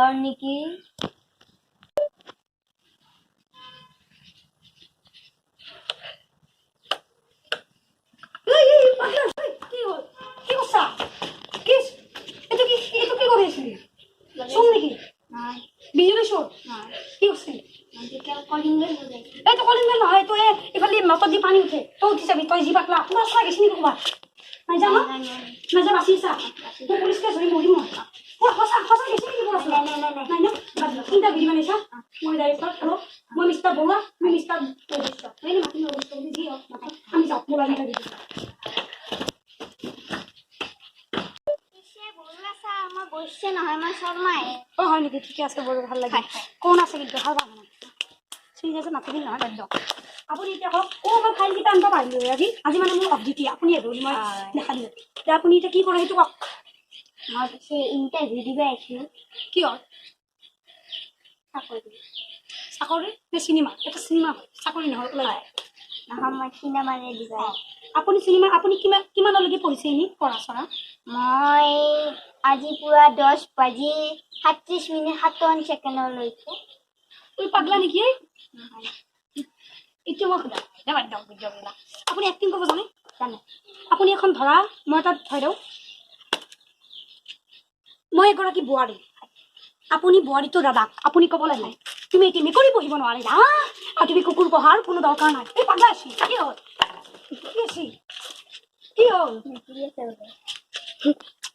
জ্বৰ নেকি পানী উঠে তই উঠি যাবি তই যি পাতলা মাছ লাগিছে নেকি ক'ৰবাত নাই জানো নাযা বাচিছা পুলিচ কেছ ধৰি মৰিম মই সঁচা সঁচা গেছি নেকি ক'ৰবাত নাই না চিন্তা ভিডিঅ' বনাইছা মই ডাইৰেক্টৰ আৰু মই মিষ্টাৰ বৰুৱা মই মিষ্টাৰ যি হওক আমি যাওঁ মোবাইল এটা দিছোঁ বসছে নহয় মই শৰ্মাই অ হয় নেকি ঠিকে আছে বৰ ভাল লাগে কোন আছে কিন্তু ভাল ভাল ঠিক আছে নাথাকিল নহয় বাদ দিয়ক আপুনি এতিয়া কওক মই ফাইলকেইটা আনিব পাৰিলোঁ আজি মানে মোৰ অফ ডিউটি আপুনি মই দেখা দিলোঁ এতিয়া আপুনি এতিয়া কি কৰে সেইটো কওক মই পিছে ইণ্টাৰভিউ দিব আহিছোঁ কিয় চাকৰি নে চিনেমা এটা চিনেমা হয় চাকৰি নহয় ওলাই নহয় মই চিনেমাৰে দিব আপুনি চিনেমা আপুনি কিমানলৈকে পঢ়িছে এনেই পঢ়া চৰা মই আজি পুৰা 10:37:57 তুই পাগলা নেকি এইটো মই সোধা বাদ দিয়ক বুদ্ধবিলাক আপুনি এক্টিং কৰিব জানে জানে আপুনি এখন ধৰা মই তাত থৈ দিওঁ মই এগৰাকী বোৱাৰী আপুনি বোৱাৰীটো দাদাক আপুনি ক'ব লাগে তুমি এতিয়া মেকুৰী পঢ়িব নোৱাৰিলা আৰু তুমি কুকুৰ পঢ়াৰ কোনো দৰকাৰ নাই এই পাগলা আছি কি হ'ল কি হ'ল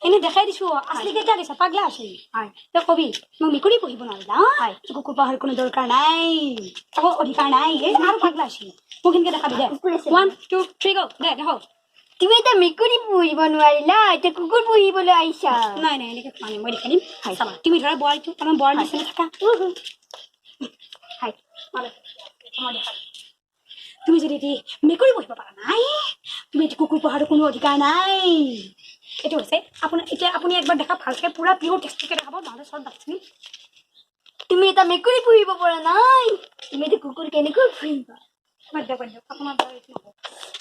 এনে দেখাই দিছো আছলি কেতিয়া দিছা পাগলা আছি তই কবি মই মেকুৰী পঢ়িব নোৱাৰিলা কুকুৰ পঢ়াৰ কোনো দৰকাৰ নাই একো অধিকাৰ নাই এই আৰু পাগলা আছি মোক কেনেকৈ দেখাবি দে 1 2 3 গো দে দেখাও তুমি এটা মেকুৰী পুহিব নোৱাৰিলা এতিয়া কুকুৰ পুহিবলৈ আহিছা নাই নাই এনেকৈ মানে মই দেখাই দিম চাবা তুমি ধৰা বোৱাৰীটো আমাৰ বোৱাৰীৰ নিচিনা থাকা তুমি যদি মেকুৰী পঢ়িব পাৰা নাই তুমি এতিয়া কুকুৰ পঢ়াৰো কোনো অধিকাৰ নাই এইটো হৈছে আপোনাৰ এতিয়া আপুনি একবাৰ দেখা ভালকৈ পুৰা পিয়ৰ টেক্সটকে দেখাব নহ'লে চব বাচিম তুমি এটা মেকুৰী পুহিব পৰা নাই তুমি এতিয়া কুকুৰ কেনেকৈ পুহিবা আপোনাৰ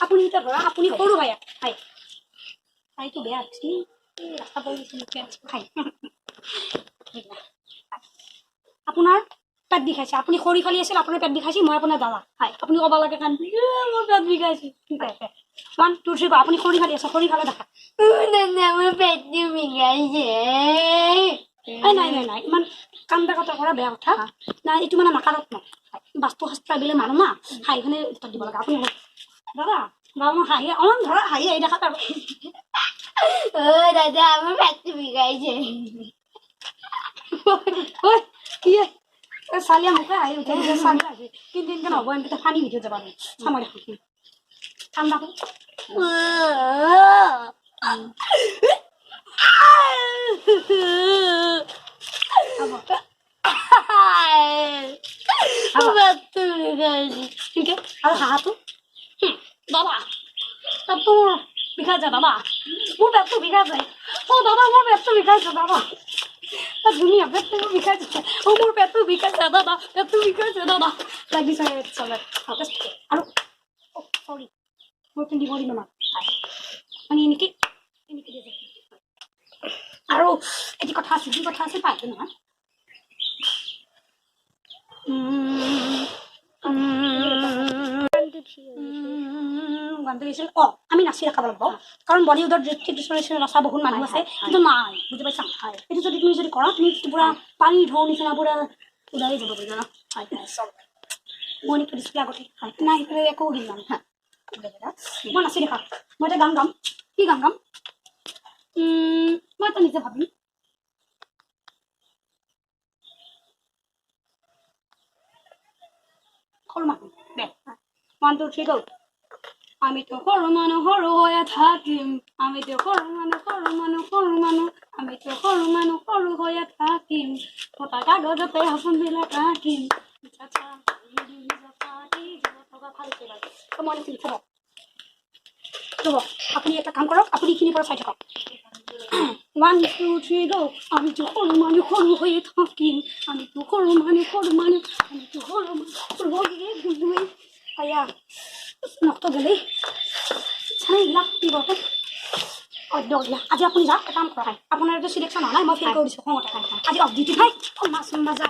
আপুনি এতিয়া ধৰা আপুনি সৰু ভাই তাইটো বেয়া আছে ৰাস্তা খাই আপোনাৰ পেট বিষাইছে আপুনি খৰি খালি আছিল আপোনাৰ পেট বিষাইছে মই আপোনাৰ দাদা আপুনি ক'ব লাগে কান মোৰ পেট বিষাইছে ঠিক আছে 1 2 3 আপুনি খৰি খালি আছে খৰি খালে দেখা মোৰ পেটটো বিষাইছে নাই ইমান কান্দা কথা কৰা বেয়া কথা নাই এইটো মানে নাকাৰাত্মক বাস্তু শাস্ত্ৰ বিলে মানুহ না হাঁহিখনে উত্তৰ দিব লাগে আপুনি দাদা মই হাঁহি অলপ ধৰা হাঁহি দেখা পাব দাদা আমার পেটটো বিষাইছে কি চালিয়া মুখে হাঁহি উঠে চালি আছে কিন্তু এনেকৈ নহ'ব এনেকৈ পানী ভিতৰত যাব নাই চামই দেখোন ঠাণ্ডা আৰু হাঁহাটো দাদা পেটটো বিষাইছে দাদা মোৰ পেটটো বিষাইছে দাদা মোৰ পেটটো বিষাইছে দাদা ধুনীয়া পেটটো বিষাইছে মোৰ পেটটো বিষাইছে দাদা পেটটো বিষাইছে দাদা লাগিছে চলে আৰু চৰি মই পিন্ধি কৰিম আমাক মানে এনেকৈ আৰু এটি কথা আছে যি কথা আছে পাইছে নহয় গানটো দিছিল আমি নাচি দেখাব লাগিব কাৰণ বলিউডৰ নচা বহুত মানুহ আছে কিন্তু নাই বুজি পাইছা এইটো যদি তুমি যদি কৰা তুমি পুৰা পানী ঢৌ নিচিনা পুৰা ওলাই যাব জানা মই এনেকৈ দিছিলোঁ আগতে নাই সেইফালে একো হেৰি নাই মই নাচি দেখা মই এটা গান গাম কি গান গাম মই এটা নিজে ভাবিম সৰু মানুহ দে 1 2 3 গো আমিতো সৰু মানুহ সৰু হৈ থাকিম আমিতো সৰু মানুহ আমিতো সৰু মানুহ সৰু হৈ থাকিম ফটা কাগজতে সপোনবিলাক আঁকিম আপুনি এটা কাম কৰক আপুনি এইখিনিৰ পৰা চাই থাকক 1 2 3 গো আমিতো সৰু মানুহ সৰু হৈ থাকিম আমিতো সৰু মানুহ আমিতো সৰু মানুহ আয়া নকটো গেলেই চাই লাগ কি বটে আজি আপুনি যাওক এটা কাম কৰক আপোনাৰ এইটো চিলেকশ্যন হোৱা নাই মই ফেল কৰি দিছোঁ খঙতে আজি অফ ডিউটি ভাই মাছ মাছ